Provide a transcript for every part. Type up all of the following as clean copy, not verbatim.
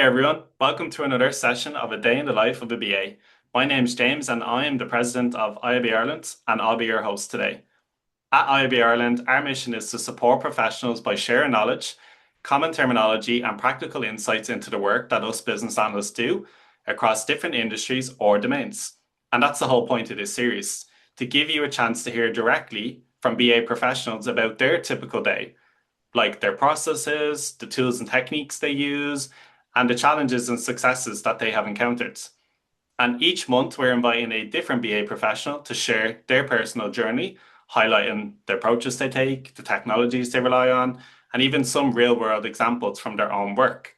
everyone, welcome to another session of A Day in the Life of a BA. My name's James and I am the president of IIBA Ireland and I'll be your host today. At IIBA Ireland, our mission is to support professionals by sharing knowledge, common terminology and practical insights into the work that us business analysts do across different industries or domains. And that's the whole point of this series, to give you a chance to hear directly from BA professionals about their typical day, like their processes, the tools and techniques they use, and the challenges and successes that they have encountered. And each month, we're inviting a different BA professional to share their personal journey, highlighting the approaches they take, the technologies they rely on, and even some real world examples from their own work.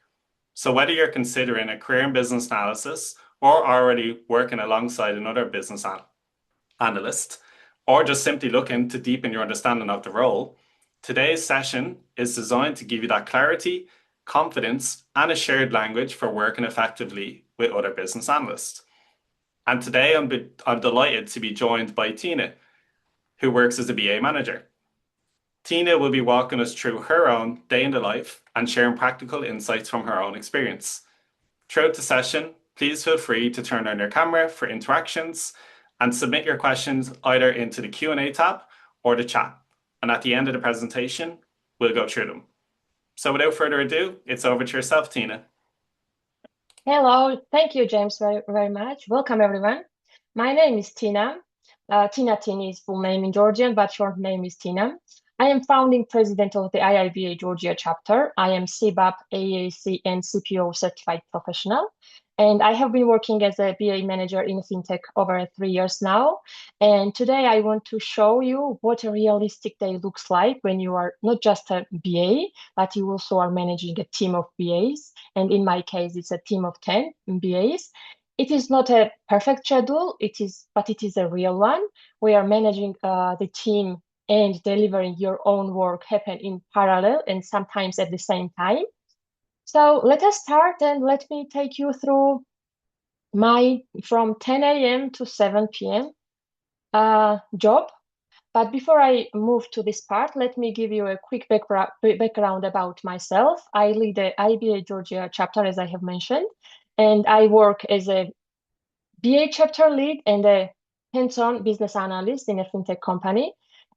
So, whether you're considering a career in business analysis or already working alongside another analyst, or just simply looking to deepen your understanding of the role, today's session is designed to give you that clarity, confidence, and a shared language for working effectively with other business analysts. And today I'm delighted to be joined by Tina, who works as a BA manager. Tina will be walking us through her own day in the life and sharing practical insights from her own experience. Throughout the session, please feel free to turn on your camera for interactions and submit your questions either into the Q&A tab or the chat. And at the end of the presentation, we'll go through them. So without further ado, it's over to yourself, Tina. Hello, thank you, James, very much. Welcome, everyone. My name is Tina. Tinatini is full name in Georgian, but short name is Tina. I am founding president of the IIBA Georgia chapter. I am CBAP, AAC, and CPO certified professional. And I have been working as a BA manager in fintech over 3 years now. And today I want to show you what a realistic day looks like when you are not just a BA, but you also are managing a team of BAs. And in my case, it's a team of 10 BAs. It is not a perfect schedule, but it is a real one. We are managing the team and delivering your own work happen in parallel and sometimes at the same time. So let us start and let me take you through my from 10 a.m. to 7 p.m. Job. But before I move to this part, let me give you a quick background about myself. I lead the IIBA Georgia chapter, as I have mentioned, and I work as a BA chapter lead and a hands-on business analyst in a fintech company.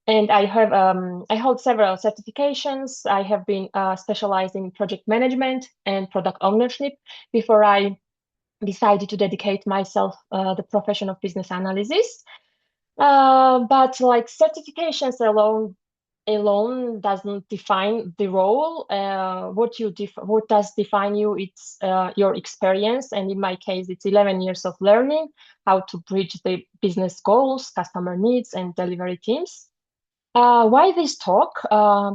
And I hold several certifications. I have been specialized in project management and product ownership before I decided to dedicate myself the profession of business analysis. But like certifications alone doesn't define the role. What does define you? It's your experience, and in my case, it's 11 years of learning how to bridge the business goals, customer needs, and delivery teams. Why this talk?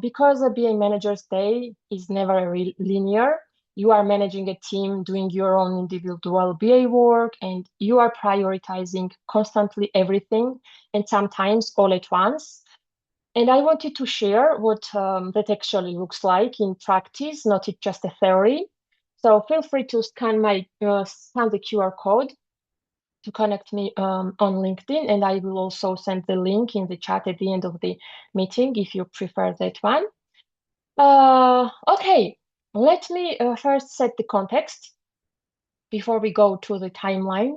Because a BA manager's day is never linear. You are managing a team, doing your own individual BA work, and you are prioritizing constantly everything, and sometimes all at once. And I wanted to share what that actually looks like in practice, not just a theory. So feel free to scan the QR code to connect me on LinkedIn, and I will also send the link in the chat at the end of the meeting if you prefer that one. Okay, let me first set the context before we go to the timeline.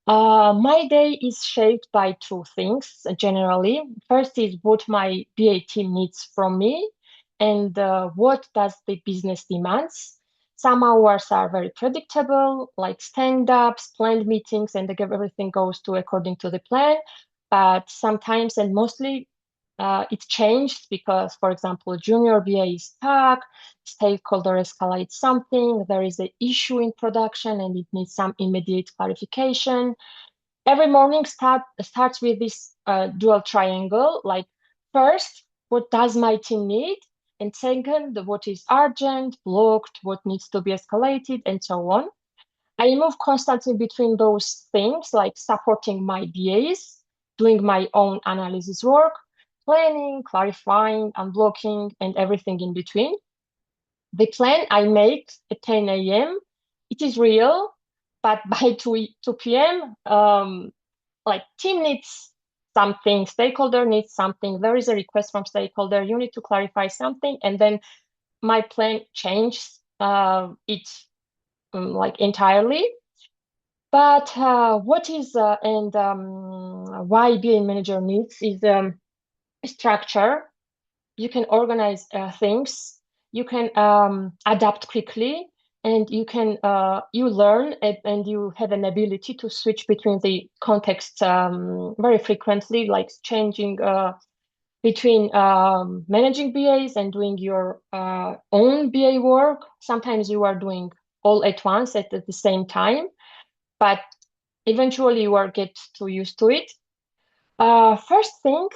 My day is shaped by two things generally. First is what my BA team needs from me, and what does the business demands. Some hours are very predictable, like stand-ups, planned meetings, and everything goes to according to the plan. But sometimes and mostly it changed because, for example, a junior BA is stuck, stakeholder escalates something, there is an issue in production and it needs some immediate clarification. Every morning starts with this dual triangle, like first, what does my team need? And second, what is urgent, blocked, what needs to be escalated, and so on. I move constantly between those things, like supporting my BAs, doing my own analysis work, planning, clarifying, unblocking, and everything in between. The plan I make at 10 a.m., it is real, but by 2 p.m., like team needs something, stakeholder needs something, there is a request from stakeholder, you need to clarify something, and then my plan changes. It like entirely. But what is and why BA manager needs is structure. You can organize things, you can adapt quickly, and you learn and you have an ability to switch between the contexts very frequently, like changing between managing BAs and doing your own BA work. Sometimes you are doing all at once at the same time, but eventually you are get too used to it. First thing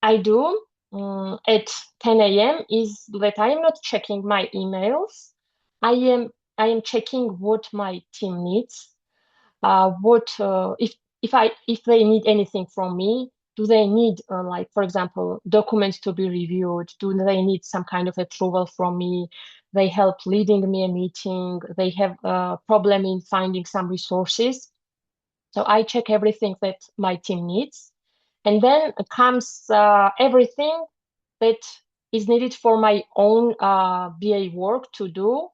I do at 10 a.m. is that I am not checking my emails. I am I am checking what my team needs. What if they need anything from me? Do they need like, for example, documents to be reviewed? Do they need some kind of approval from me? They help leading me a meeting. They have a problem in finding some resources. So I check everything that my team needs. And then comes everything that is needed for my own BA work to do.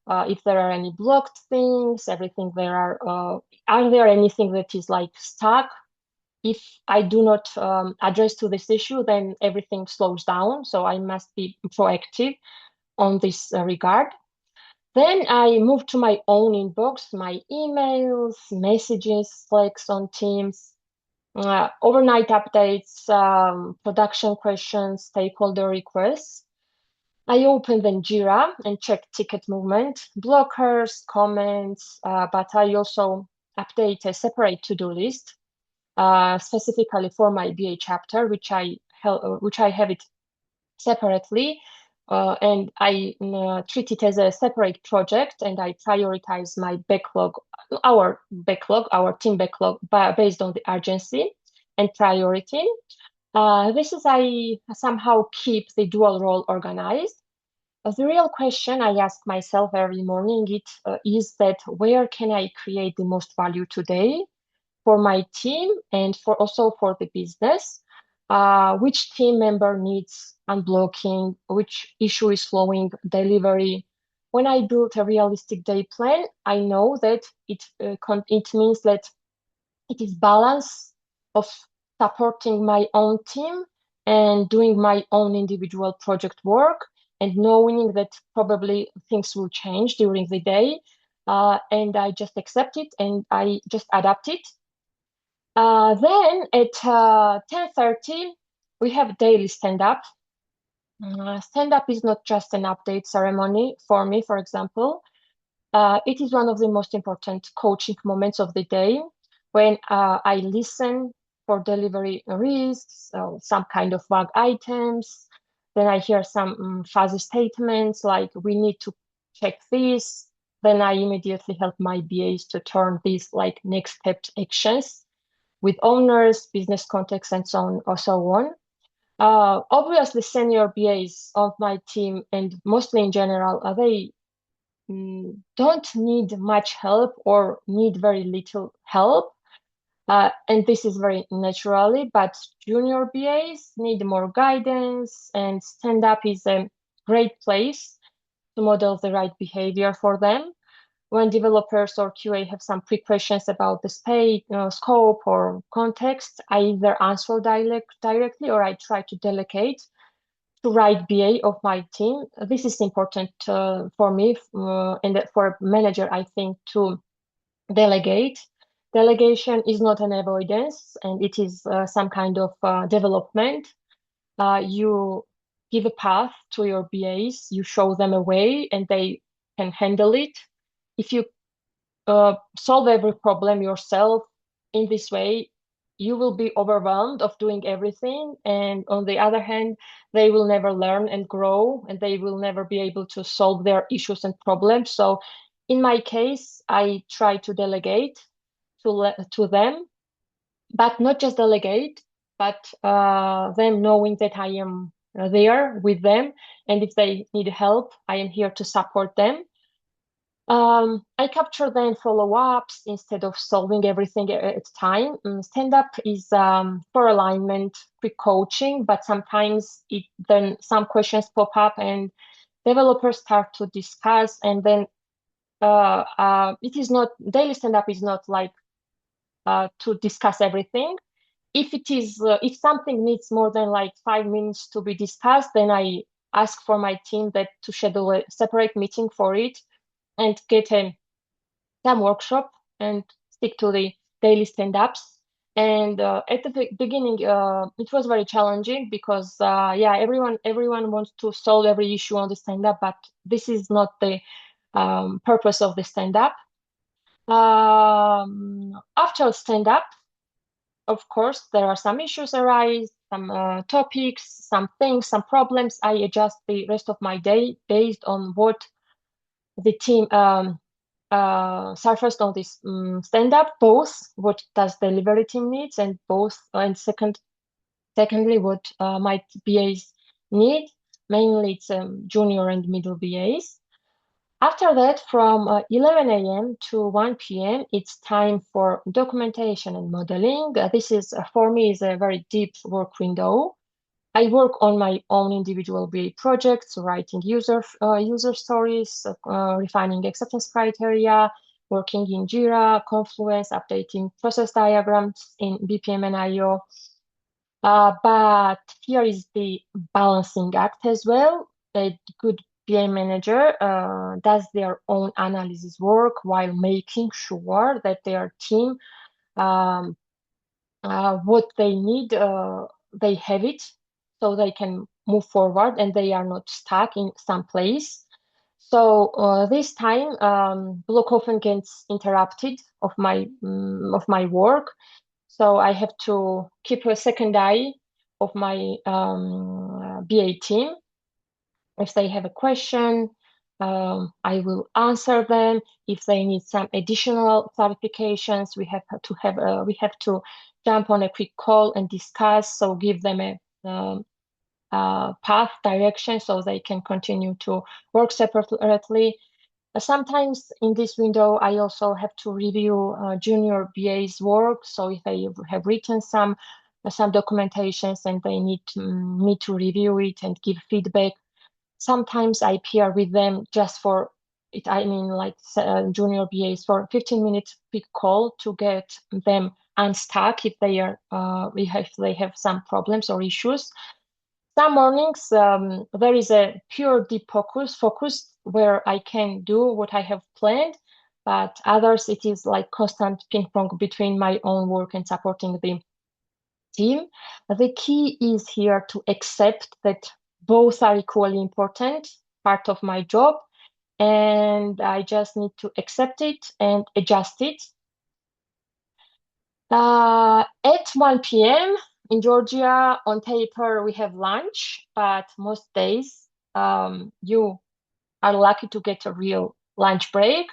If there are any blocked things, everything are there anything that is like stuck? If I do not address to this issue, then everything slows down. So I must be proactive on this regard. Then I move to my own inbox, my emails, messages, Slacks on Teams, overnight updates, production questions, stakeholder requests. I open then Jira and check ticket movement, blockers, comments, but I also update a separate to-do list specifically for my BA chapter, which I have it separately, and I treat it as a separate project, and I prioritize my our team backlog based on the urgency and priority. This is I somehow keep the dual role organized. The real question I ask myself every morning is that where can I create the most value today for my team and for also for the business? Which team member needs unblocking? Which issue is slowing delivery? When I build a realistic day plan, I know that it means that it is balance of supporting my own team and doing my own individual project work and knowing that probably things will change during the day. And I just accept it and I just adapt it. Then at 10:30, we have daily stand-up. Stand-up is not just an update ceremony for me, for example. It is one of the most important coaching moments of the day when I listen for delivery risks, some kind of vague items. Then I hear some fuzzy statements like, we need to check this. Then I immediately help my BAs to turn these like next step actions with owners, business context, and so on or so on. Obviously, senior BAs of my team and mostly in general, they don't need much help or need very little help. And this is very naturally, but junior BAs need more guidance, and stand up is a great place to model the right behavior for them. When developers or QA have some pre-questions about the scope or context, I either answer directly or I try to delegate to right BA of my team. This is important for me and for a manager, I think, to delegate. Delegation is not an avoidance, and it is some kind of development. You give a path to your BAs, you show them a way, and they can handle it. If you solve every problem yourself in this way, you will be overwhelmed of doing everything. And on the other hand, they will never learn and grow, and they will never be able to solve their issues and problems. So in my case, I try to delegate to them, but not just delegate, but them knowing that I am there with them. And if they need help, I am here to support them. I capture then follow-ups instead of solving everything at a time. Stand-up is for alignment, quick coaching, but sometimes then some questions pop up and developers start to discuss, and then it is not daily stand-up is not like to discuss everything. If something needs more than like 5 minutes to be discussed, then I ask for my team that to schedule a separate meeting for it and get some workshop and stick to the daily stand-ups. And at the beginning, it was very challenging because yeah, everyone wants to solve every issue on the stand-up, but this is not the purpose of the stand-up. After stand-up, of course, there are some issues arise, some topics, some things, some problems. I adjust the rest of my day based on what the team surfaced on this stand-up, both what does the delivery team needs and secondly, what my BAs need. Mainly, it's junior and middle BAs. After that, from 11 a.m. to 1 p.m., it's time for documentation and modeling. This is, for me, is a very deep work window. I work on my own individual BA projects, writing user stories, refining acceptance criteria, working in Jira, Confluence, updating process diagrams in BPM and IO. But here is the balancing act as well. A good BA manager does their own analysis work while making sure that their team, um, what they need, they have it so they can move forward and they are not stuck in some place. So this time, block often gets interrupted of my work. So I have to keep a second eye of my BA team. If they have a question, I will answer them. If they need some additional clarifications, we have to jump on a quick call and discuss. So give them a path direction so they can continue to work separately. Sometimes in this window, I also have to review junior BA's work. So if they have written some documentations and they need me to review it and give feedback, sometimes I peer with them just for it. I mean, like junior BAs for 15 minutes quick call to get them unstuck if they have some problems or issues. Some mornings there is a pure deep focus where I can do what I have planned, but others it is like constant ping pong between my own work and supporting the team. The key is here to accept that both are equally important, part of my job, and I just need to accept it and adjust it. At 1 p.m. in Georgia, on paper, we have lunch, but most days you are lucky to get a real lunch break.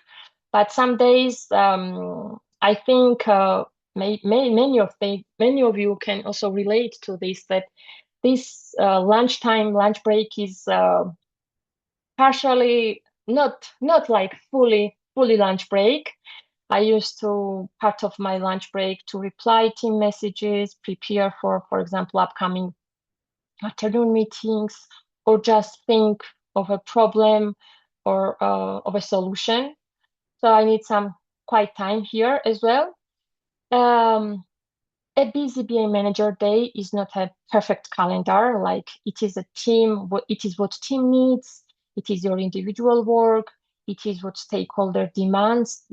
But some days, I think many of you can also relate to this, that this lunch break is partially not like fully lunch break. I used to part of my lunch break to reply team messages, prepare for example, upcoming afternoon meetings, or just think of a problem or of a solution. So I need some quiet time here as well. Um, a busy BA manager day is not a perfect calendar. Like it is a team, it is what team needs. It is your individual work. It is what stakeholder demands.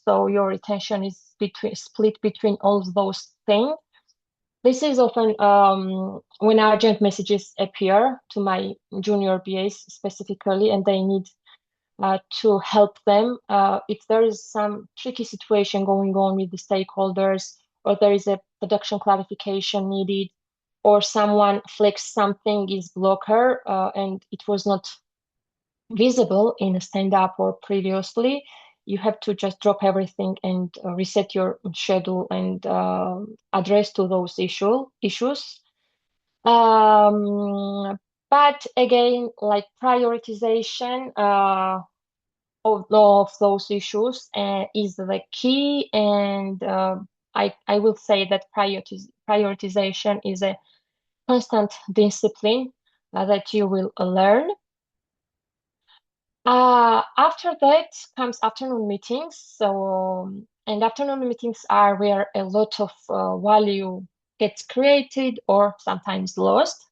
So your attention is split between all those things. This is often when urgent messages appear to my junior BAs specifically, and they need to help them. If there is some tricky situation going on with the stakeholders, or there is a production clarification needed, or someone flags something is blocker and it was not visible in a stand-up or previously, you have to just drop everything and reset your schedule and address to those issues. But again, like prioritization of those issues is the key, and I will say that prioritization is a constant discipline that you will learn. After that comes afternoon meetings. And afternoon meetings are where a lot of value gets created or sometimes lost.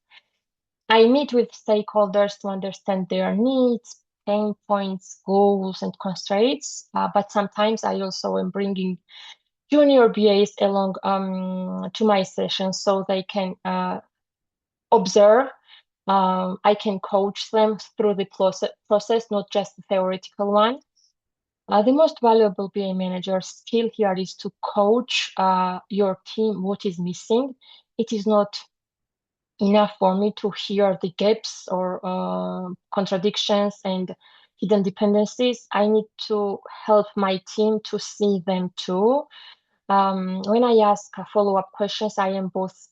I meet with stakeholders to understand their needs, pain points, goals, and constraints. But sometimes I also am bringing junior BAs along to my sessions so they can observe. I can coach them through the process, not just the theoretical one. The most valuable BA manager skill here is to coach your team what is missing. It is not enough for me to hear the gaps or contradictions and hidden dependencies. I need to help my team to see them too. When I ask follow-up questions, I am both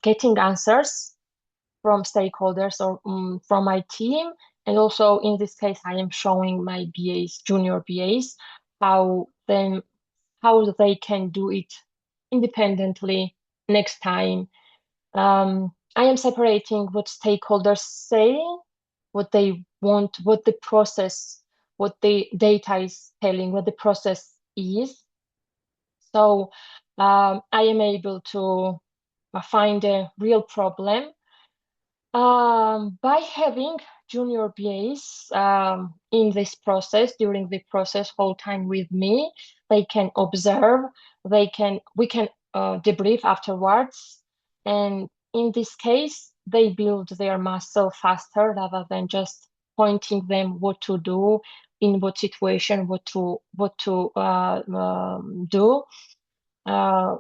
getting answers from stakeholders or from my team, and also in this case, I am showing my BAs, junior BAs, how them how they can do it independently next time. I am separating what stakeholders say, what they want, what the data is telling, what the process is. So I am able to find a real problem by having junior BAs in this process, during the process whole time with me. They can observe, we can debrief afterwards. And in this case, they build their muscle faster rather than just pointing them what to do, in what situation, what to do. Uh,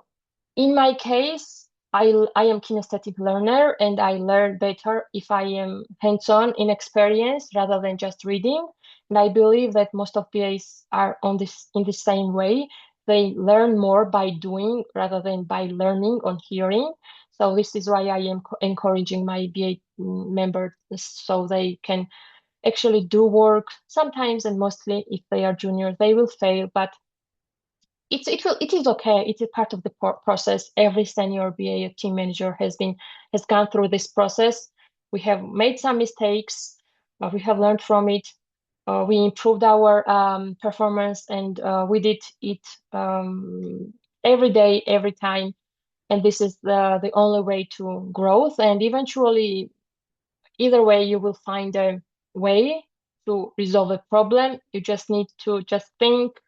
in my case, I am kinesthetic learner and I learn better if I am hands-on in experience rather than just reading. And I believe that most of PAs are on this in the same way. They learn more by doing rather than by learning on hearing. So this is why I am encouraging my BA members so they can actually do work sometimes, and mostly if they are junior, they will fail, but it is okay. It is part of the process. Every senior BA team manager has gone through this process. We have made some mistakes. We have learned from it. We improved our performance, and we did it every day, every time. And this is the only way to growth. And eventually, either way, you will find a way to resolve a problem. You just need to just think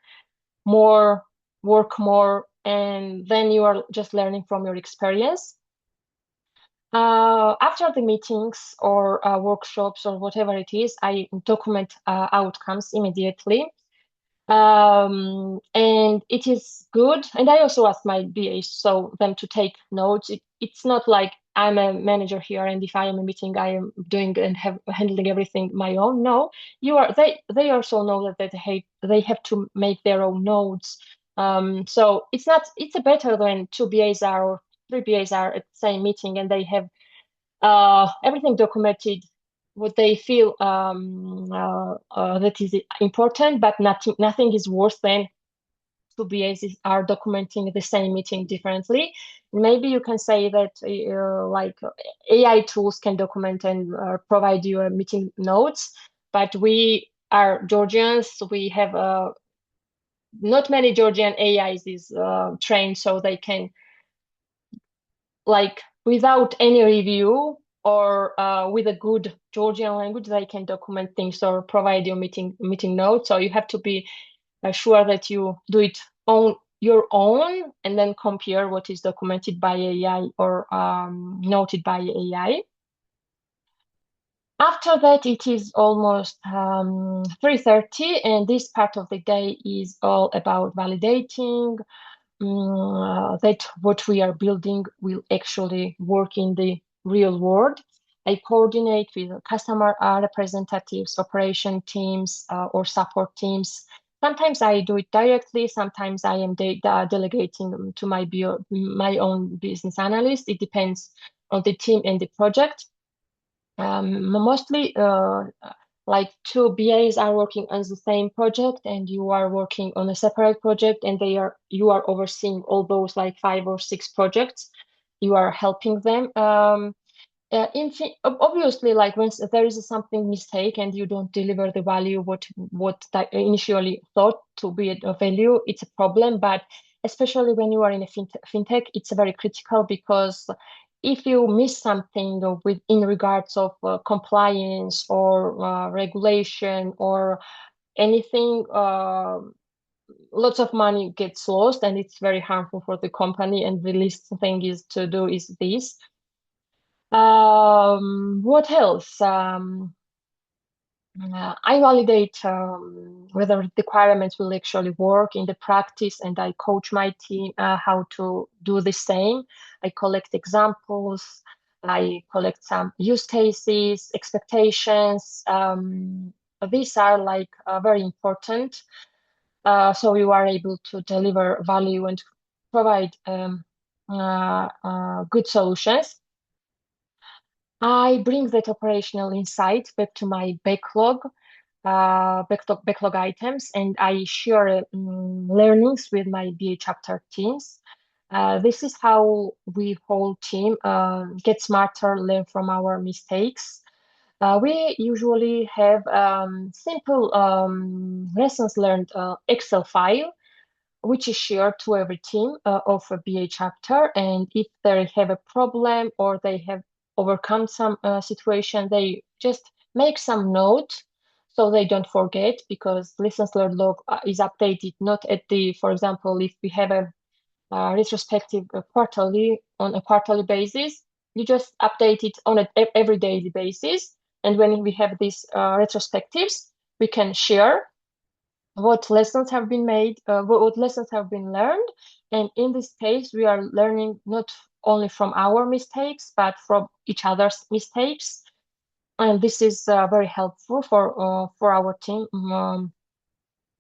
more, work more, and then you are just learning from your experience. After the meetings or workshops or whatever it is, I document outcomes immediately. And it is good. And I also ask my BAs so them to take notes. It's not like I'm a manager here, and if I am a meeting, I am doing and handling everything my own. No, they also know that they have to make their own notes. So it's a better than two BAs are or three BAs are at the same meeting and they have everything documented, what they feel that is important, but nothing is worse than two BAs are documenting the same meeting differently. Maybe you can say that like AI tools can document and provide you a meeting notes, but we are Georgians, we have not many Georgian AIs is trained so they can, like, without any review or with a good Georgian language, they can document things or provide you meeting notes. So you have to be sure that you do it on your own and then compare what is documented by AI or noted by AI. After that, it is almost 3:30, and this part of the day is all about validating that what we are building will actually work in the real world. I coordinate with customer representatives, operation teams, or support teams. Sometimes I do it directly. Sometimes I am delegating to my own business analyst. It depends on the team and the project. Mostly, like two BAs are working on the same project and you are working on a separate project, and you are overseeing all those like five or six projects. You are helping them. Obviously, like when there is something mistake and you don't deliver the value what that initially thought to be a value, it's a problem. But especially when you are in a fintech, it's very critical because if you miss something with in regards of compliance or regulation or anything, lots of money gets lost and it's very harmful for the company. And the least thing is to do is this. What else? I validate whether the requirements will actually work in the practice, and I coach my team how to do the same. I collect examples, I collect some use cases, expectations. These are like very important, so you are able to deliver value and provide good solutions. I bring that operational insight back to my backlog items, and I share learnings with my BA chapter teams. This is how we whole team get smarter, learn from our mistakes. We usually have simple lessons learned Excel file which is shared to every team of a BA chapter. And if they have a problem or they have overcome some situation, they just make some note so they don't forget because lessons learned log is updated not at the, for example, if we have a retrospective quarterly on a quarterly basis, you just update it on every daily basis. And when we have these retrospectives, we can share what lessons have been made, what lessons have been learned. And in this case, we are learning not only from our mistakes, but from each other's mistakes. And this is very helpful for our team.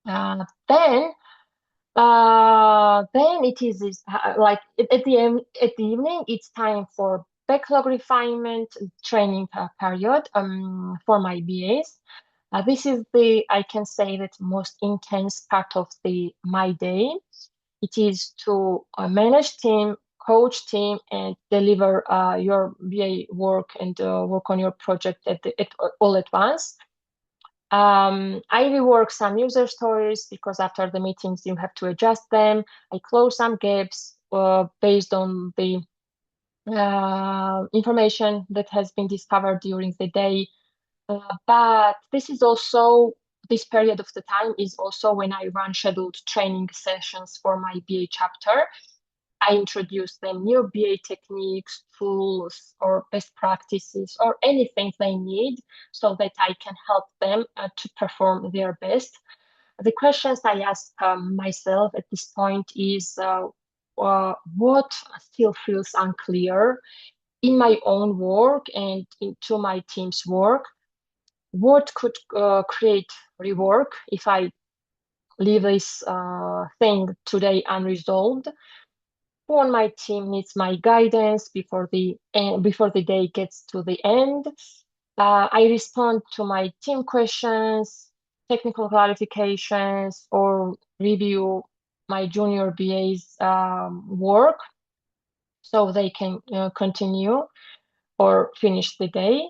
Uh, then, then it is like at the end, at the evening, it's time for backlog refinement training period for my BAs. This is the, I can say that most intense part of my day. It is to manage team, coach team, and deliver your BA work and work on your project all at once. I rework some user stories because after the meetings you have to adjust them. I close some gaps based on the information that has been discovered during the day. But this period of the time is also when I run scheduled training sessions for my BA chapter. I introduce them new BA techniques, tools, or best practices, or anything they need so that I can help them to perform their best. The questions I ask myself at this point is what still feels unclear in my own work and into my team's work? What could create rework if I leave this thing today unresolved? Who on my team needs my guidance before the day gets to the end? I respond to my team questions, technical clarifications, or review my junior BA's work so they can continue or finish the day.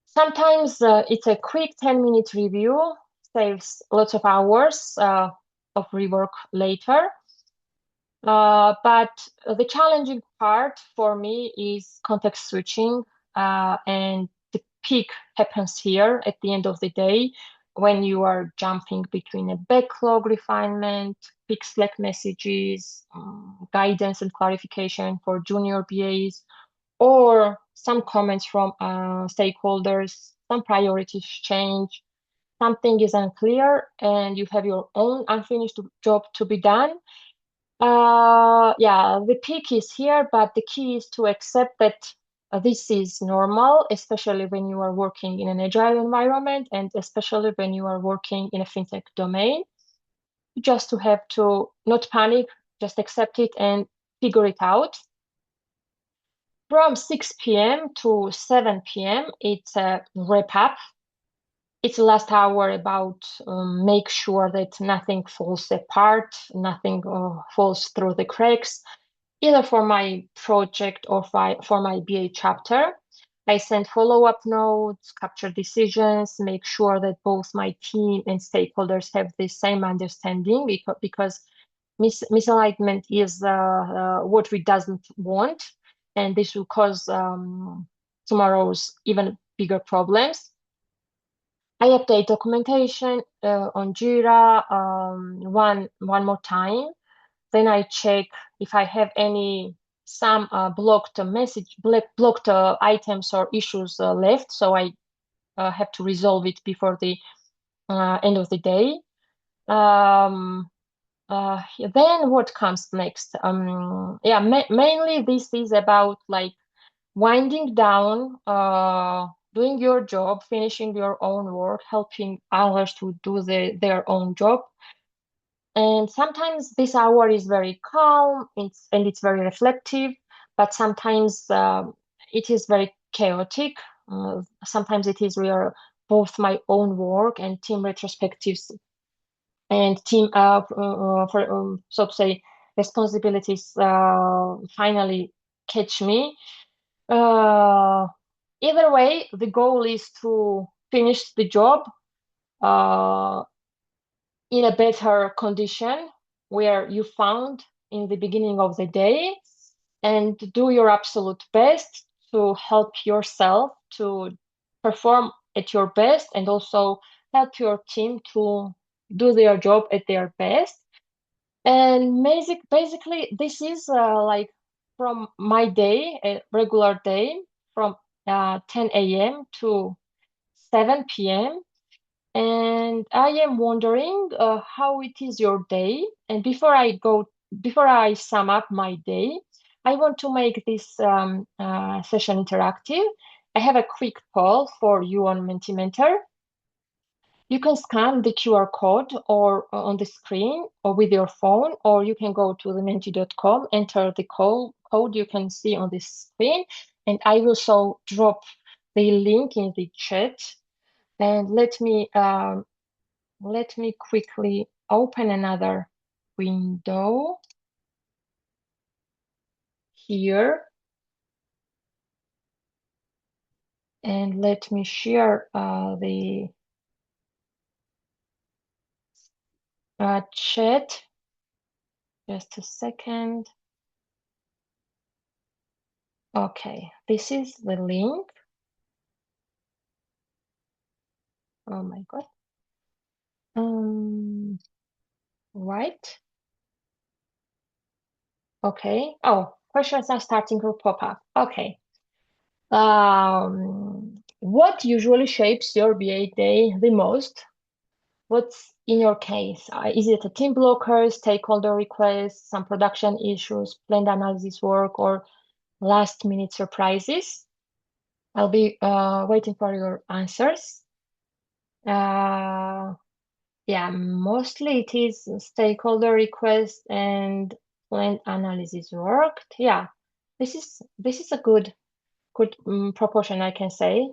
Sometimes it's a quick 10-minute review, saves lots of hours of rework later. But the challenging part for me is context switching, and the peak happens here at the end of the day when you are jumping between a backlog refinement, peak Slack messages, guidance and clarification for junior BAs, or some comments from stakeholders, some priorities change, something is unclear, and you have your own unfinished job to be done. Yeah, the peak is here, but the key is to accept that this is normal, especially when you are working in an agile environment and especially when you are working in a fintech domain. Just to have to not panic, just accept it and figure it out. From 6 p.m. to 7 p.m., it's a wrap up. It's the last hour about make sure that nothing falls apart, nothing falls through the cracks, either for my project or for my BA chapter. I send follow-up notes, capture decisions, make sure that both my team and stakeholders have the same understanding because misalignment is what we doesn't want, and this will cause tomorrow's even bigger problems. I update documentation on Jira one more time. Then I check if I have some blocked items or issues left. So I have to resolve it before the end of the day. Then what comes next? Yeah, mainly this is about like winding down, doing your job, finishing your own work, helping others to do their own job. And sometimes this hour is very calm, and it's very reflective, but sometimes it is very chaotic. Sometimes it is where both my own work and team retrospectives and team for so to say responsibilities finally catch me. Uh, Either way, the goal is to finish the job uh, in a better condition where you found in the beginning of the day, and do your absolute best to help yourself to perform at your best and also help your team to do their job at their best. And basically, this is like from my day, a regular day, from 10 a.m. to 7 p.m. And I am wondering how it is your day. And before I sum up my day, I want to make this session interactive. I have a quick poll for you on Mentimeter. You can scan the QR code or on the screen or with your phone, or you can go to thementi.com, enter the code you can see on this screen, and I will drop the link in the chat. And let me quickly open another window here, and let me share the chat. Just a second. Okay, this is the link. Oh my God. Right. Okay. Oh, questions are starting to pop up. Okay. What usually shapes your BA day the most? What's in your case? Is it a team blocker, stakeholder requests, some production issues, planned analysis work, or last minute surprises? I'll be waiting for your answers. Uh, yeah, mostly it is stakeholder requests and planned analysis work. Yeah, this is a good proportion, I can say.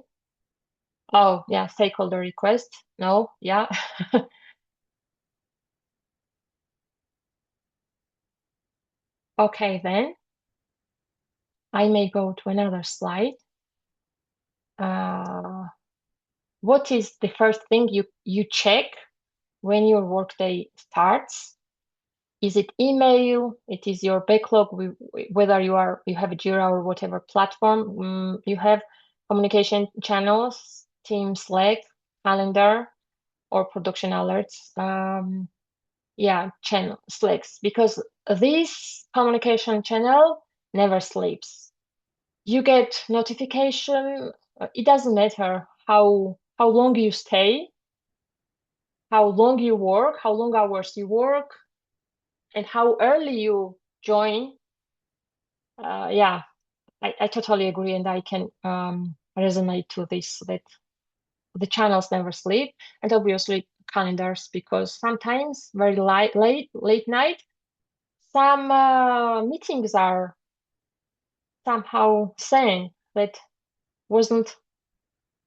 Oh, yeah, stakeholder request. No, yeah. Okay, then I may go to another slide. Uh, what is the first thing you check when your workday starts? Is it email? It is your backlog, whether you have a Jira or whatever platform you have, communication channels, Team Slack, calendar, or production alerts. Yeah, channel Slacks, because this communication channel never sleeps. You get notification. It doesn't matter how long you stay, how long you work, how long hours you work, and how early you join. Yeah, I totally agree, and I can resonate to this that the channels never sleep, and obviously calendars, because sometimes very late night, some meetings are somehow saying that wasn't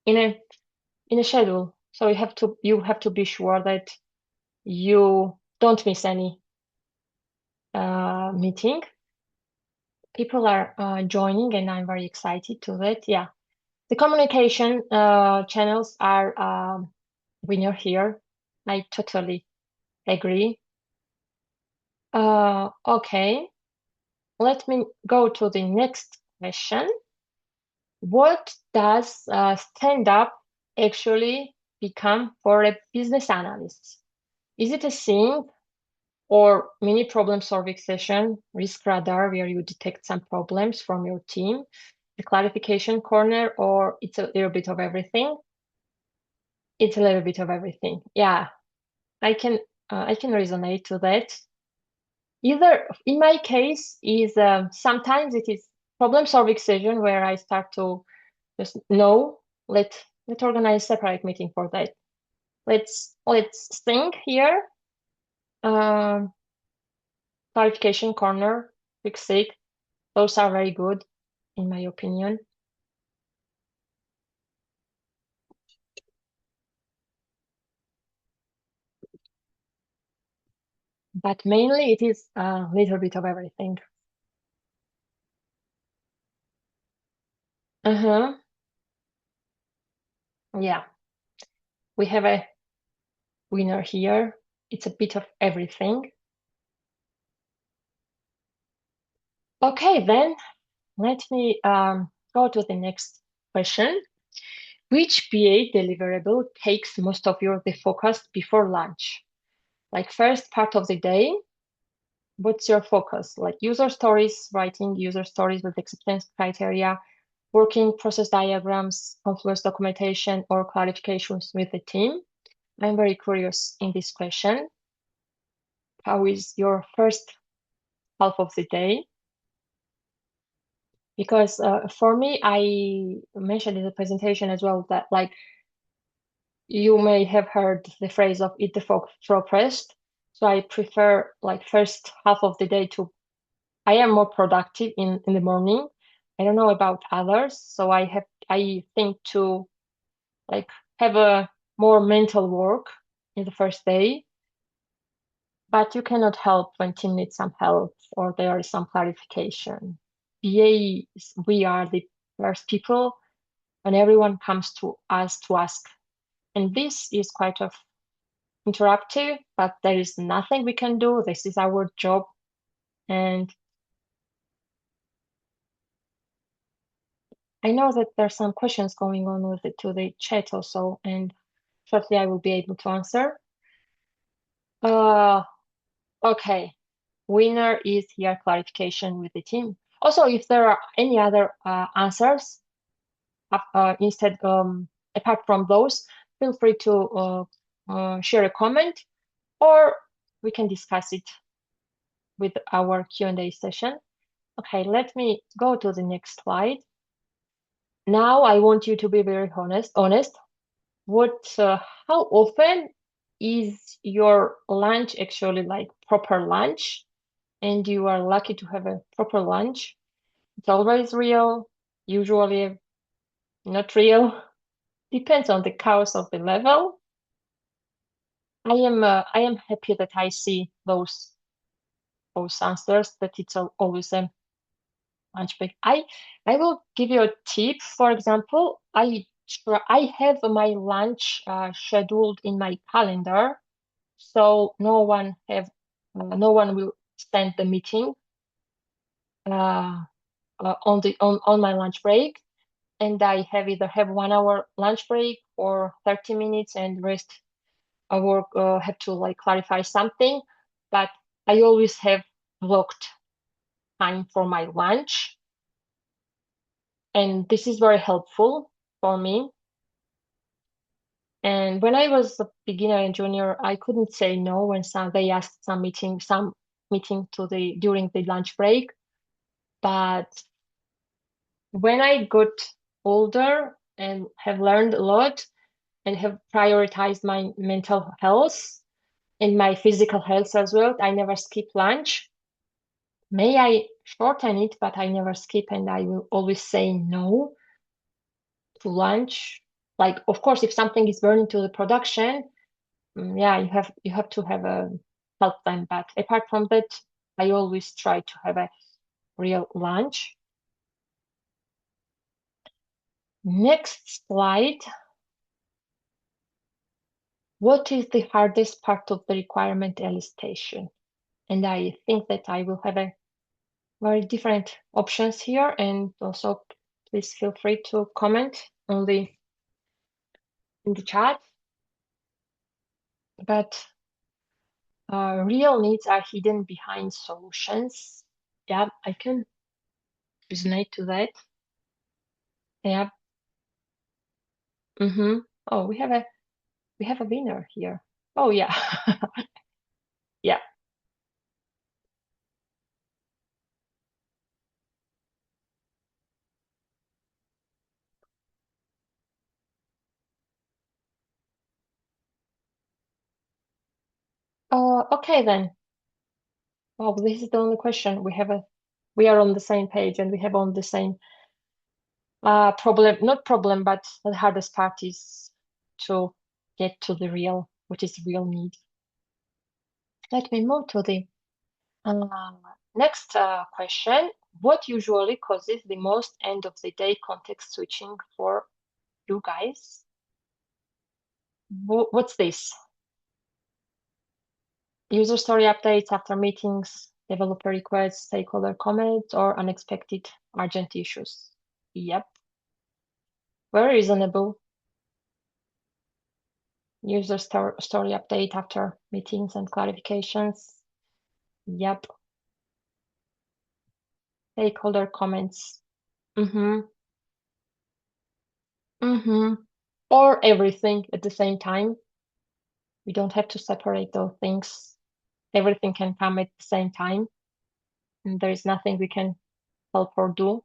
in a schedule. So you have to be sure that you don't miss any meeting. People are joining, and I'm very excited to that. Yeah. The communication channels are winner here. I totally agree. Okay, let me go to the next question. What does stand up actually become for a business analyst? Is it a thing or mini problem solving session, risk radar, where you detect some problems from your team, the clarification corner, or it's a little bit of everything? It's a little bit of everything. Yeah, I can resonate to that. Either in my case is sometimes it is problem solving session where I start to just no, let's organize separate meeting for that. Let's think here. Um, Clarification corner, quick sake. Those are very good, in my opinion. But mainly it is a little bit of everything. Uh-huh. Yeah, we have a winner here. It's a bit of everything. Okay, then let me go to the next question. Which BA deliverable takes most of the focus before lunch? Like first part of the day, what's your focus? Like user stories, writing user stories with acceptance criteria, working process diagrams, Confluence documentation, or clarifications with the team? I'm very curious in this question. How is your first half of the day? Because for me, I mentioned in the presentation as well that like you may have heard the phrase of eat the frog first. So I prefer like first half of the day to I am more productive in the morning. I don't know about others, so I think to like have a more mental work in the first day, but you cannot help when team needs some help or there is some clarification. BAs, we are the first people when everyone comes to us to ask. And this is quite of interactive, but there is nothing we can do. This is our job. And I know that there's some questions going on with it to the chat also, and shortly I will be able to answer. Uh, okay. Winner is here clarification with the team. Also, if there are any other answers instead apart from those, feel free to share a comment or we can discuss it with our Q&A session. Okay, let me go to the next slide. Now I want you to be very honest. How often is your lunch actually like proper lunch? And you are lucky to have a proper lunch. It's always real, usually not real. Depends on the course of the level. I am happy that I see those answers that it's always a lunch break. I will give you a tip. For example, I have my lunch scheduled in my calendar, so no one will stand the meeting uh, on my lunch break, and I either have 1 hour lunch break or 30 minutes, and rest I work have to like clarify something, but I always have blocked time for my lunch. And this is very helpful for me. And when I was a beginner and junior, I couldn't say no when they asked some meeting during the lunch break. But when I got older and have learned a lot and have prioritized my mental health and my physical health as well, I never skip lunch. May I shorten it, but I never skip and I will always say no to lunch. Like, of course, if something is burning to the production, yeah, you have to have a help them. But apart from that, I always try to have a real lunch. Next slide. What is the hardest part of the requirement elicitation? And I think that I will have a very different options here, and also please feel free to comment only in the chat. But real needs are hidden behind solutions. Yeah, I can resonate to that. Yeah. Oh, we have a winner here. Oh yeah. Yeah. Okay then. Well, this is the only question. We are on the same page and we have on the same problem, not problem, but the hardest part is to get to the real, what is real need. Let me move to the next question. What usually causes the most end of the day context switching for you guys? What's this? User story updates after meetings, developer requests, stakeholder comments, or unexpected urgent issues? Yep. Very reasonable. User story update after meetings and clarifications. Yep. Stakeholder comments. Mm-hmm. Mm-hmm. Or everything at the same time. We don't have to separate those things. Everything can come at the same time, and there is nothing we can help or do.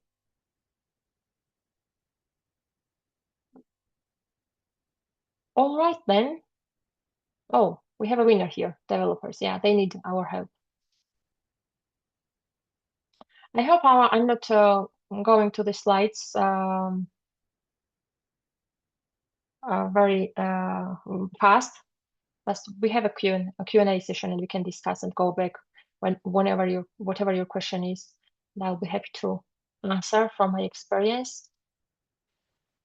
All right then. Oh, we have a winner here, developers. Yeah, they need our help. I hope I'm not going to the slides very fast, but we have a Q&A session and we can discuss and go back whatever your question is. And I'll be happy to answer from my experience.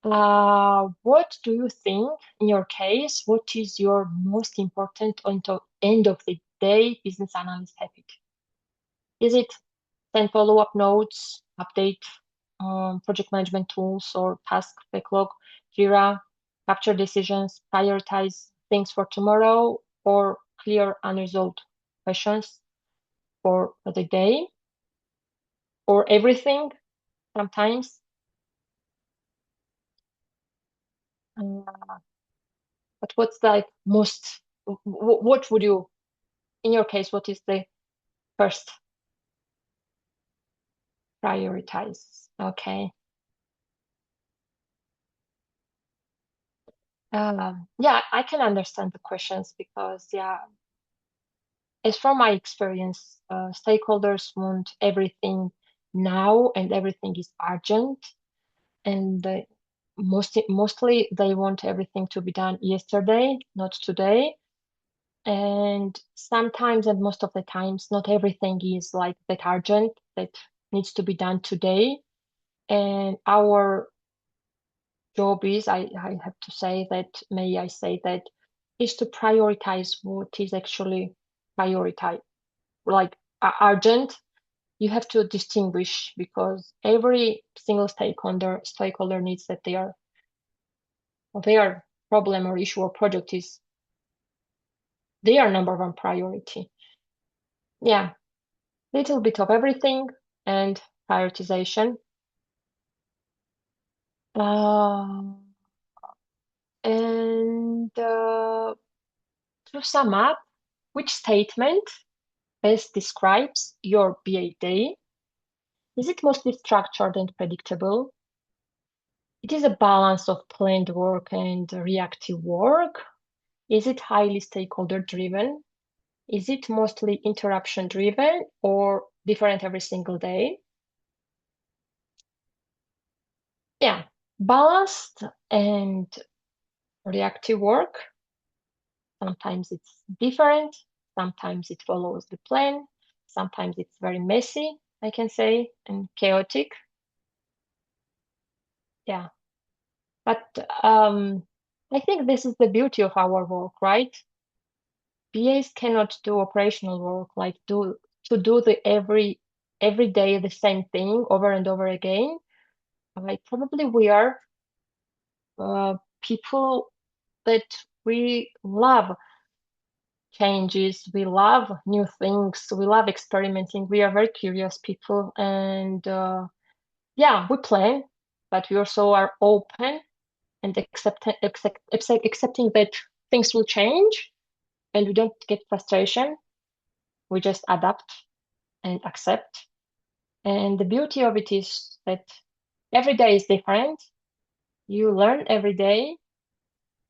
What do you think, in your case, what is your most important end of the day business analyst habit? Is it send follow-up notes, update project management tools or task backlog, Jira, capture decisions, prioritize things for tomorrow, or clear unresolved questions for the day, or everything sometimes? But what's the most, what would you, in your case, what is the first prioritize? Okay. Yeah, I can understand the questions because, yeah, as from my experience, stakeholders want everything now and everything is urgent. And mostly they want everything to be done yesterday, not today. And sometimes, and most of the times, not everything is like that urgent, that needs to be done today. And our job is, I have to say that, may I say that, is to prioritize what is actually prioritize, like urgent. You have to distinguish because every single stakeholder needs that their problem or issue or project is their number one priority. Yeah, little bit of everything and prioritization. And to sum up, which statement best describes your BA day? Is it mostly structured and predictable? It is a balance of planned work and reactive work. Is it highly stakeholder driven? Is it mostly interruption driven or different every single day? Yeah, balanced and reactive work. Sometimes it's different. Sometimes it follows the plan. Sometimes it's very messy, I can say, and chaotic. Yeah. But I think this is the beauty of our work, right? BAs cannot do operational work, like to do the every day the same thing over and over again. Like probably we are people that we love changes, we love new things, we love experimenting. We are very curious people, and yeah, we plan, but we also are open and accepting that things will change, and we don't get frustration. We just adapt and accept. And the beauty of it is that every day is different. You learn every day,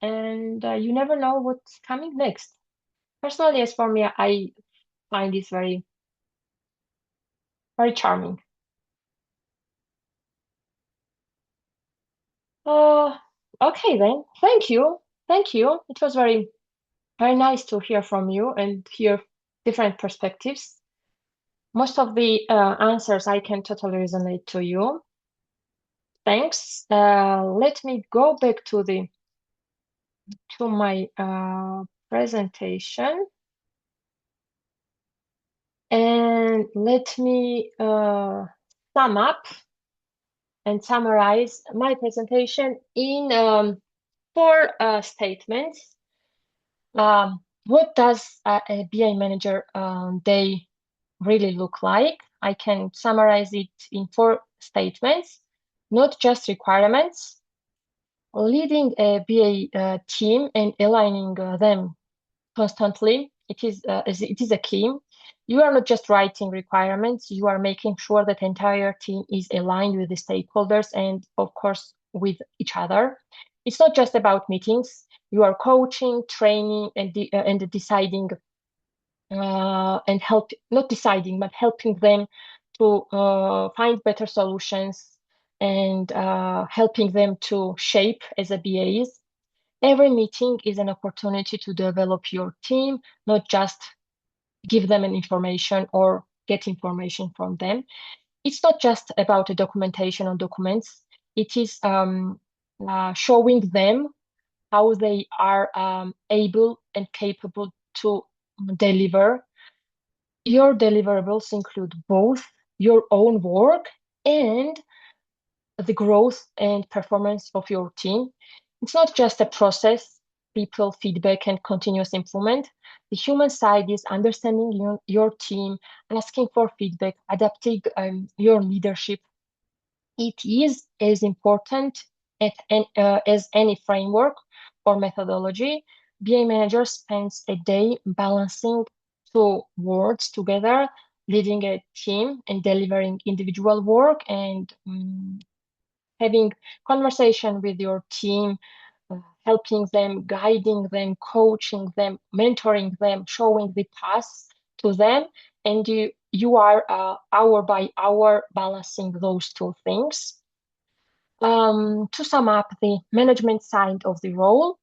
and you never know what's coming next. Personally, as for me, I find this very, very charming. Uh, okay then. Thank you. Thank you. It was very, very nice to hear from you and hear different perspectives. Most of the answers I can totally resonate to you. Thanks. Let me go back to my presentation, and let me sum up and summarize my presentation in four statements. What does a BI manager day really look like? I can summarize it in four statements, not just requirements. Leading a BA team and aligning them constantly, it is a key. You are not just writing requirements, you are making sure that the entire team is aligned with the stakeholders and, of course, with each other. It's not just about meetings. You are coaching, training, and deciding and help, not deciding, but helping them to find better solutions and helping them to shape as a BAs. Every meeting is an opportunity to develop your team, not just give them an information or get information from them. It's not just about a documentation on documents. It is showing them how they are able and capable to deliver. Your deliverables include both your own work and the growth and performance of your team. It's not just a process, people, feedback, and continuous improvement. The human side is understanding your team, asking for feedback, adapting your leadership. It is as important as any framework or methodology. BA manager spends a day balancing two worlds together, leading a team and delivering individual work, and having conversation with your team, helping them, guiding them, coaching them, mentoring them, showing the path to them, and you are hour by hour balancing those two things. To sum up the management side of the role,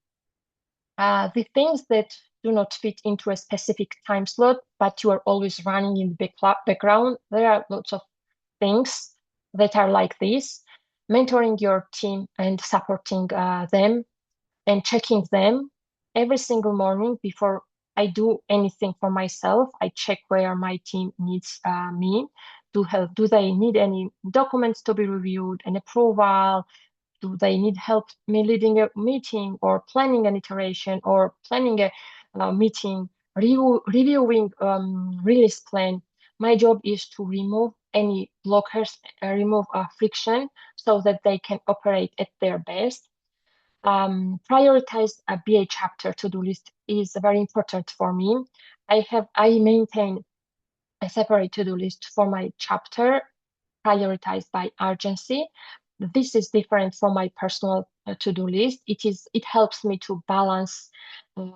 the things that do not fit into a specific time slot, but you are always running in the background, there are lots of things that are like this: mentoring your team and supporting them and checking them every single morning before I do anything for myself. I check where my team needs me. Do they need any documents to be reviewed, an approval? Do they need help me leading a meeting or planning an iteration or planning a meeting, reviewing release plan? My job is to remove any blockers, remove friction so that they can operate at their best. Prioritize a BA chapter to-do list is very important for me. I maintain a separate to-do list for my chapter, prioritized by urgency. This is different from my personal to-do list. It helps me to balance uh,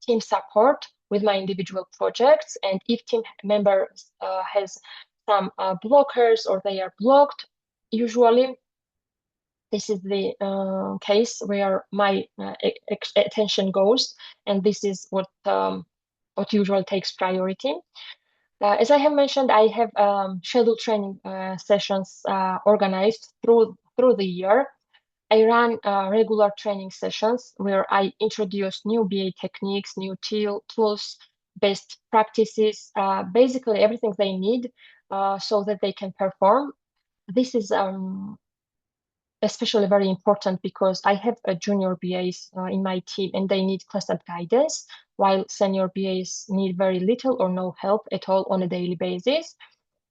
team support with my individual projects, and if team members has some blockers or they are blocked, usually this is the case where my attention goes, and this is what usually takes priority. As I have mentioned, I have scheduled training sessions organized through the year. I run regular training sessions where I introduce new BA techniques, new tools, best practices, basically everything they need so that they can perform. This is especially very important because I have a junior BAs in my team and they need constant guidance, while senior BAs need very little or no help at all on a daily basis.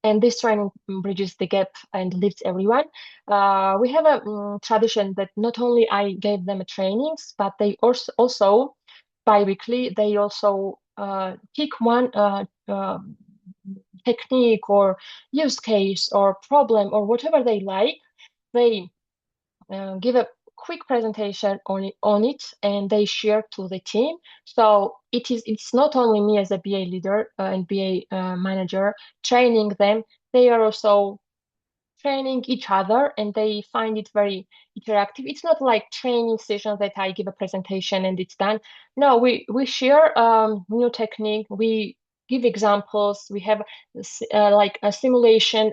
And this training bridges the gap and lifts everyone. We have a tradition that not only I gave them trainings, but they also bi-weekly, they also pick one technique or use case or problem or whatever they like. They give a quick presentation on it and they share to the team. So it's not only me as a BA leader and BA manager training them, they are also training each other and they find it very interactive. It's not like training sessions that I give a presentation and it's done. No, we share new technique. We give examples. We have like a simulation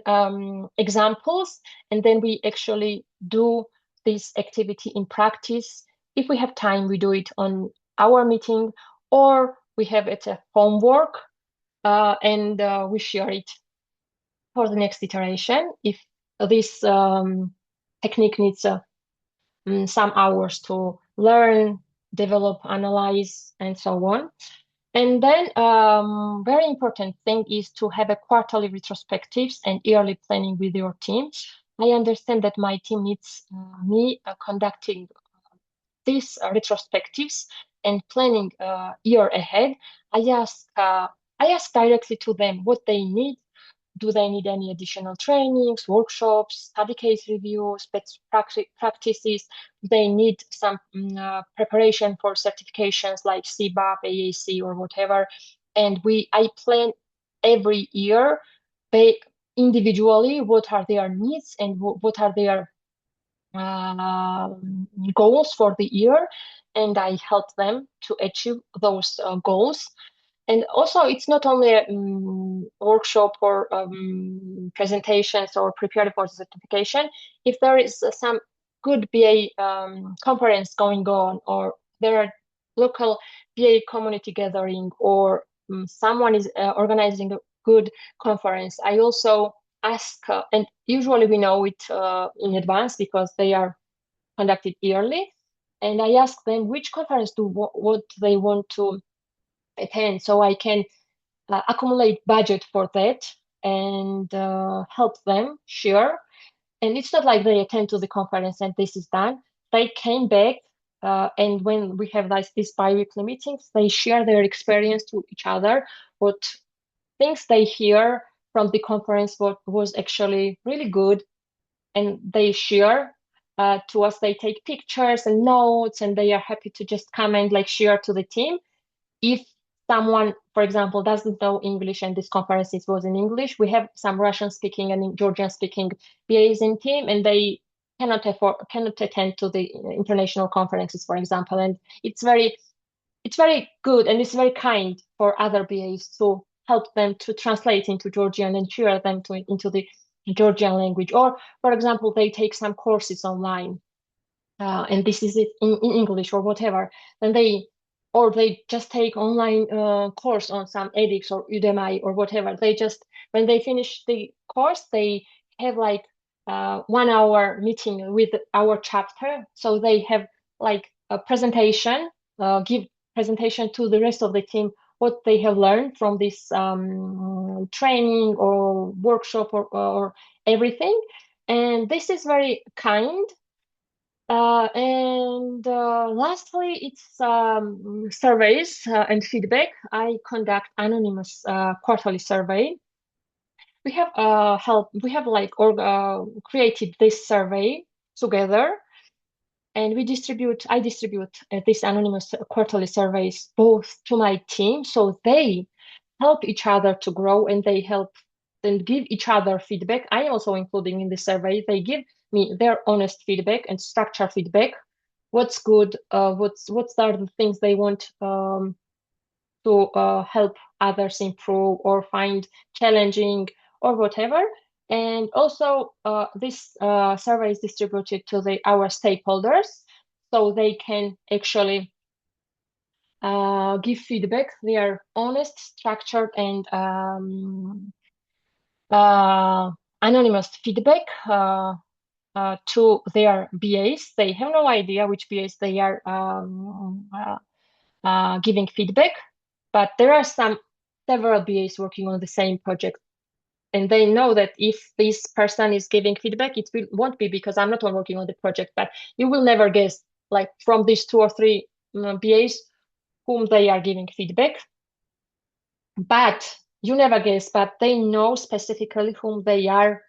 examples, and then we actually do this activity in practice. If we have time, we do it on our meeting, or we have it a homework, and we share it for the next iteration. If this technique needs some hours to learn, develop, analyze, and so on. And then very important thing is to have a quarterly retrospectives and yearly planning with your team. I understand that my team needs me conducting these retrospectives and planning year ahead. I ask uh, I ask directly to them what they need. Do they need any additional trainings, workshops, study case reviews, best practices? Do they need some preparation for certifications like CBAP, AAC, or whatever? And I plan every year individually what are their needs and what are their uh, goals for the year, and I help them to achieve those goals. And also, it's not only a workshop or presentations or prepared for certification. If there is some good BA conference going on, or there are local BA community gathering, or someone is organizing a good conference, I also ask, and usually we know it in advance because they are conducted yearly. And I ask them which conference what they want to attend, so I can accumulate budget for that and help them share. And it's not like they attend to the conference and this is done. They came back, and when we have these bi-weekly meetings, they share their experience to each other, what things they hear from the conference, what was actually really good, and they share to us. They take pictures and notes, and they are happy to just come and like share to the team. If someone, for example, doesn't know English and this conference was in English, we have some Russian speaking and Georgian speaking BAs in team, and they cannot attend to the international conferences, for example. And it's very good and it's very kind for other BAs to help them to translate into Georgian and share them into the Georgian language. Or, for example, they take some courses online, and this is it in English or whatever, then they just take online course on some edX or Udemy or whatever. They just, when they finish the course, they have like 1 hour meeting with our chapter. So they have like a presentation, give presentation to the rest of the team what they have learned from this training or workshop or everything. And this is very kind. And lastly, it's surveys and feedback. I conduct anonymous quarterly survey. We have like created this survey together, and I distribute these anonymous quarterly surveys both to my team, so they help each other to grow and they help and give each other feedback. I am also including in the survey. They give me their honest feedback and structured feedback. What's good? What's are the things they want to help others improve or find challenging or whatever. And also, this survey is distributed to our stakeholders, so they can actually give feedback. They are honest, structured, and uh, anonymous feedback to their BAs. They have no idea which BAs they are giving feedback, but there are several BAs working on the same project, and they know that if this person is giving feedback, won't be because I'm not working on the project, but you will never guess, like from these two or three BAs whom they are giving feedback. But you never guess, but they know specifically whom they are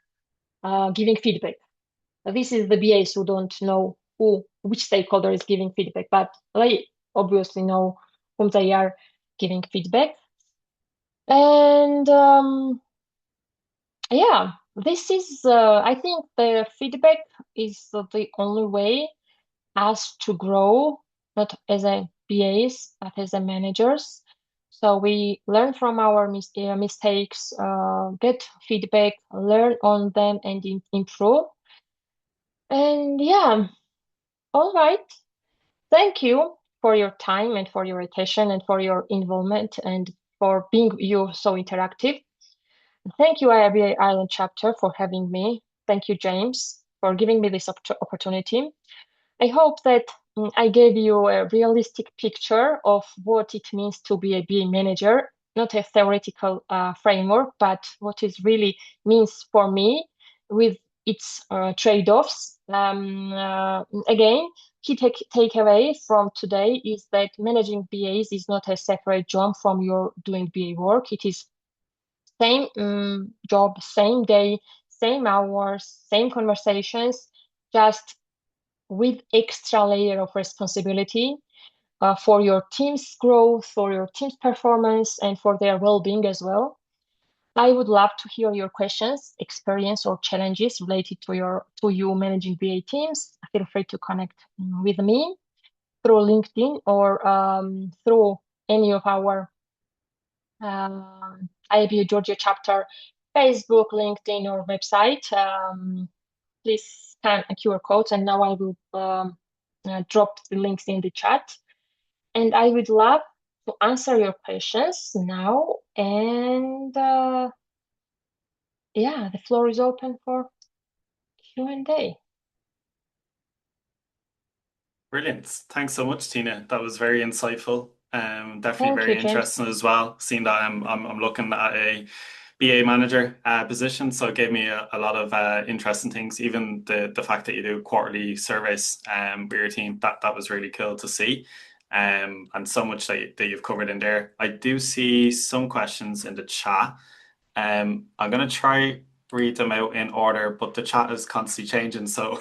giving feedback. This is the BAs who don't know which stakeholder is giving feedback, but they obviously know whom they are giving feedback. And yeah, this is, I think the feedback is the only way us to grow, not as a BAs, but as a managers. So we learn from our mistakes, get feedback, learn on them, and improve. And yeah, all right. Thank you for your time and for your attention and for your involvement and for being you so interactive. Thank you, IIBA Ireland chapter, for having me. Thank you, James, for giving me this opportunity. I hope that I gave you a realistic picture of what it means to be a BA manager, not a theoretical framework, but what it really means for me with its trade-offs. Again, key takeaway from today is that managing BAs is not a separate job from your doing BA work. It is same job, same day, same hours, same conversations, just with extra layer of responsibility for your team's growth, for your team's performance, and for their well-being as well. I would love to hear your questions, experience, or challenges related to you managing BA teams. Feel free to connect with me through LinkedIn or through any of our IIBA Georgia chapter, Facebook, LinkedIn, or website. Please scan a QR code, and now I will drop the links in the chat. And I would love to answer your questions now. And yeah, the floor is open for Q&A. Brilliant. Thanks so much, Tina. That was very insightful. Definitely Thank you, very James. interesting as well. Seeing that I'm looking at a BA manager position, so it gave me a lot of interesting things. Even the fact that you do quarterly surveys with your team, that was really cool to see. And so much that you've covered in there. I do see some questions in the chat. I'm gonna try read them out in order, but the chat is constantly changing, so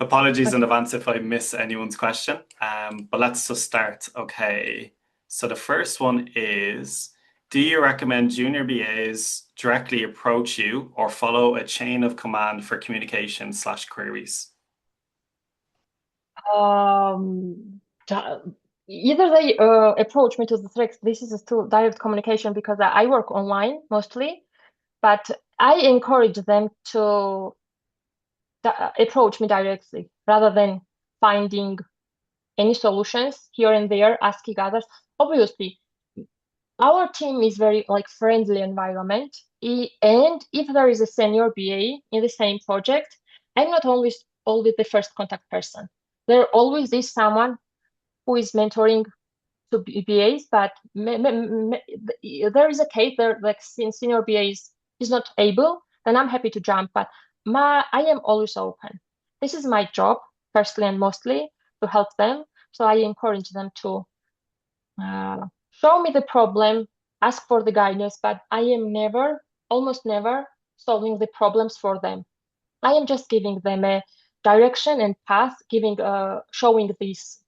apologies in Okay. advance if I miss anyone's question. But let's just start. Okay, so the first one is, do you recommend junior BAs directly approach you or follow a chain of command for communication slash queries? Um, di- Either they approach me to the text. This is still direct communication because I work online mostly, but I encourage them to approach me directly rather than finding any solutions here and there, asking others. Obviously, our team is very like friendly environment. And if there is a senior BA in the same project, I'm not always the first contact person. There always is someone who is mentoring to BAs, but there is a case there like senior BAs is not able, then I'm happy to jump. But I am always open. This is my job, firstly and mostly, to help them. So I encourage them to show me the problem, ask for the guidance, but I am never, almost never, solving the problems for them. I am just giving them a direction and path, showing this.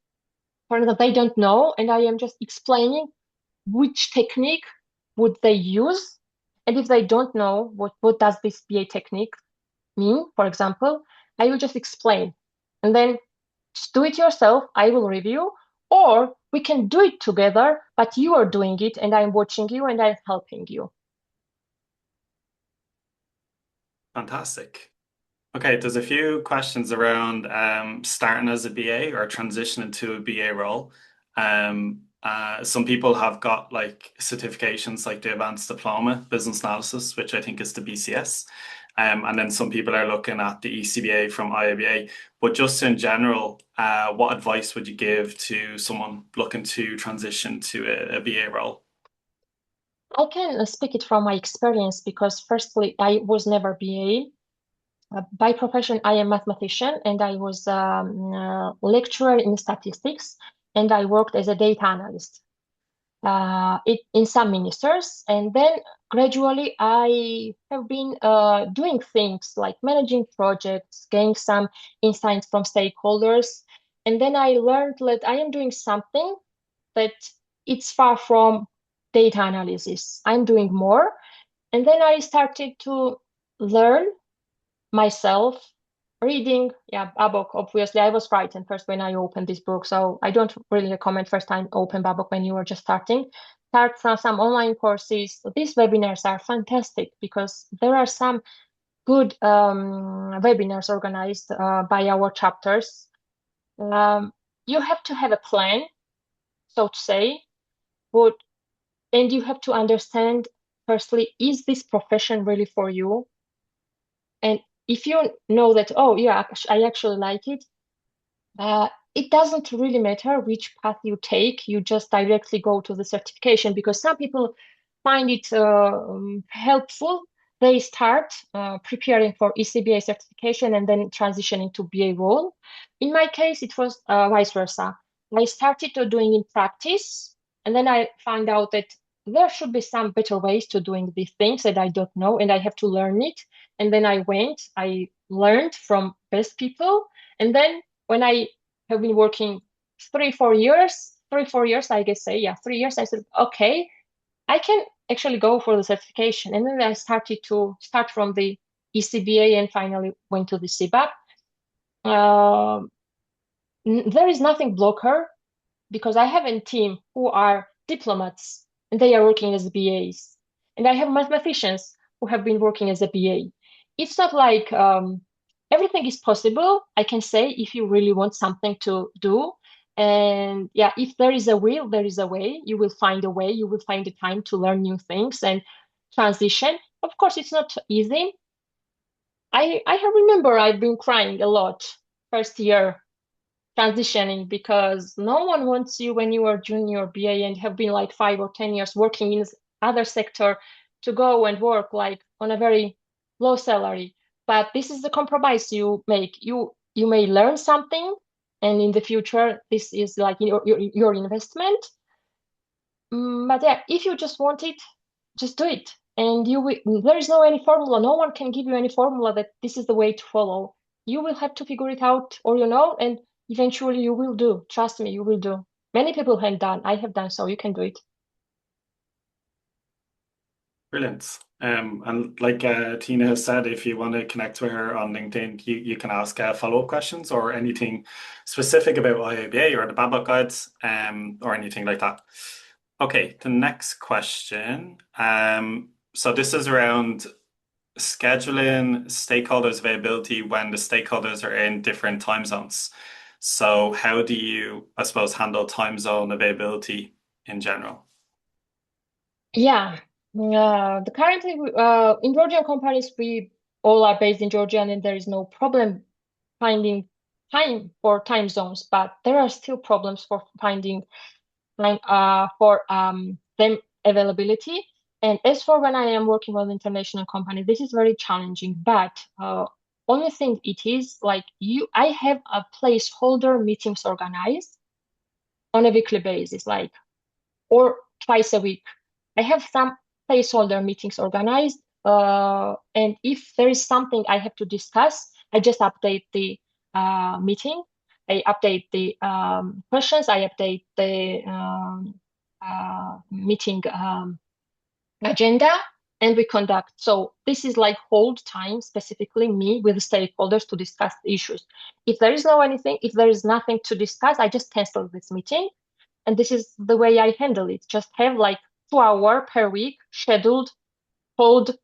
For example, they don't know, and I am just explaining which technique would they use, and if they don't know what does this BA technique mean, for example, I will just explain, and then just do it yourself. I will review, or we can do it together, but you are doing it, and I'm watching you, and I'm helping you. Fantastic. Okay, there's a few questions around starting as a BA or transitioning to a BA role. Some people have got like certifications like the Advanced Diploma Business Analysis, which I think is the BCS. And then some people are looking at the ECBA from IIBA. But just in general, what advice would you give to someone looking to transition to a BA role? I can speak it from my experience because firstly, I was never BA. By profession, I am mathematician and I was lecturer in statistics and I worked as a data analyst in some ministers. And then gradually I have been doing things like managing projects, getting some insights from stakeholders. And then I learned that I am doing something that it's far from data analysis. I'm doing more. And then I started to learn myself reading, yeah, a book. Obviously, I was frightened first when I opened this book, so I don't really recommend first time open a book when you are just starting. Start from some online courses. These webinars are fantastic because there are some good webinars organized by our chapters. Um, you have to have a plan, so to say, but and you have to understand firstly, is this profession really for you? And if you know that, oh yeah, I actually like it, it doesn't really matter which path you take. You just directly go to the certification because some people find it helpful. They start preparing for ECBA certification and then transition into BA role. In my case, it was vice versa. I started to doing in practice, and then I found out that there should be some better ways to doing these things that I don't know, and I have to learn it. And then I learned from best people, and then when I have been working 3, 4 years, I guess, say, yeah, 3 years. I said, okay, I can actually go for the certification. And then I started to start from the ECBA and finally went to the CBAP. There is nothing blocker because I have a team who are diplomats and they are working as BAs. And I have mathematicians who have been working as a BA. It's not like everything is possible, I can say, if you really want something to do. And yeah, if there is a will, there is a way. You will find a way, you will find the time to learn new things and transition. Of course, it's not easy. I remember I've been crying a lot first year transitioning because no one wants you when you are junior BA and have been like 5 or 10 years working in other sector to go and work like on a very low salary. But this is the compromise you make. You may learn something, and in the future, this is like your investment. But yeah, if you just want it, just do it. And there is no any formula. No one can give you any formula that this is the way to follow. You will have to figure it out or and eventually you will do. Trust me, you will do. Many people have done. I have done so. You can do it. Brilliant. And like Tina has said, if you want to connect with her on LinkedIn, you can ask follow-up questions or anything specific about IIBA or the Babok guides, or anything like that. Okay, the next question. So this is around scheduling stakeholders' availability when the stakeholders are in different time zones. So how do you, I suppose, handle time zone availability in general? Yeah. The currently in Georgian companies, we all are based in Georgia and there is no problem finding time for time zones, but there are still problems for finding time for them availability. And as for when I am working with international company, this is very challenging. But only thing it is like I have a placeholder meetings organized on a weekly basis, like or twice a week. I have some placeholder meetings organized, and if there is something I have to discuss, I just update the meeting. I update the questions. I update the meeting agenda, and we conduct. So this is like hold time, specifically me with the stakeholders to discuss the issues. If there is if there is nothing to discuss, I just cancel this meeting, and this is the way I handle it. Just have like 2 hour per week scheduled hold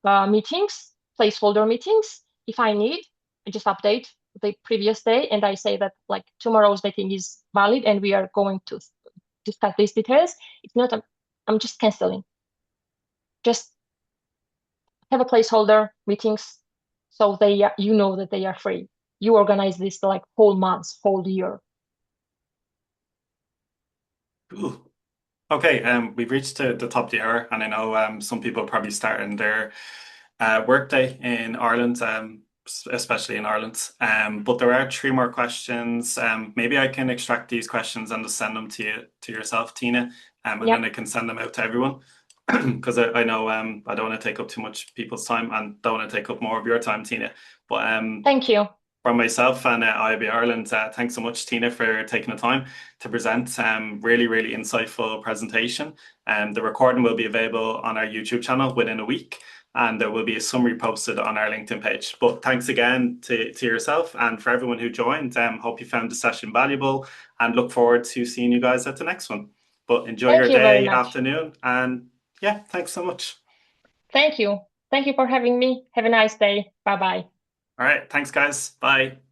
meetings. placeholder meetings. If I need, I just update the previous day and I say that like tomorrow's meeting is valid and we are going to discuss these details. If not, I'm just canceling. Just have a placeholder meetings so you know that they are free. You organize this like whole months, whole year. Cool. Okay, we've reached the top of the hour, and I know some people are probably starting their workday in Ireland, especially in Ireland. But there are three more questions. Maybe I can extract these questions and just send them to yourself, Tina, and Yeah. then I can send them out to everyone. Because I know I don't want to take up too much people's time and don't want to take up more of your time, Tina. But Thank you. from myself and IIBA Ireland, thanks so much, Tina, for taking the time to present really, really insightful presentation. The recording will be available on our YouTube channel within a week, and there will be a summary posted on our LinkedIn page. But thanks again to yourself and for everyone who joined. Hope you found the session valuable and look forward to seeing you guys at the next one. But enjoy Thank your you very day, much. afternoon, and yeah, thanks so much. Thank you. Thank you for having me. Have a nice day. Bye bye. All right, thanks, guys. Bye.